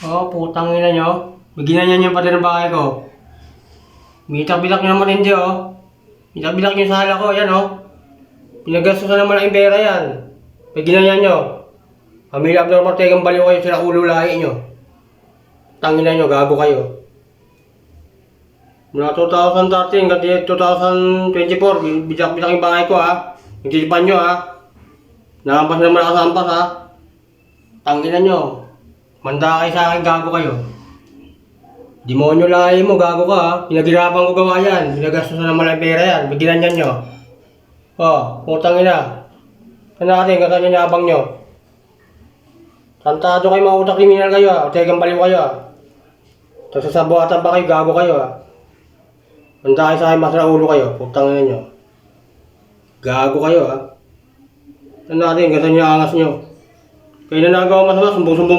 Oh, putang ina nyo. Maginanyan nyo pati ng bahay ko. Bitak-bitak nyo naman hindi oh. Bitak-bitak nyo sa hala ko, yan oh. Pinagastusan naman ang pera yan. Maginanyan nyo. Pamilya Abdul Ortegang baliw kayo sila ulo lahi nyo. Tangina nyo, gago kayo. Mula 2013 hanggang 2024, bitak-bitak yung bahay ko ha. Nagtitipan nyo ha. Nakampas naman ako sa ampas ha. Tangina nyo. Manda kayo sa akin, gago kayo. Demonyo lahi mo, gago ka ha. Pinaghirapan ko gawa yan. Pinagastusan ng malang pera yan. Biginanyan nyo. Oh, putang ina. Ano natin, kasama niya abang nyo. Santado kayo mga utak kriminal kayo ha. Ortegang baliw kayo ha. Tapos sasabuhatan pa kayo, gago kayo ha. Manda kayo sa akin, masara ulo kayo. Putang ina nyo. Gago kayo ha. Ano natin, kasama niya angas nyo. Kayo na nagawa masama, sumbong-sumbong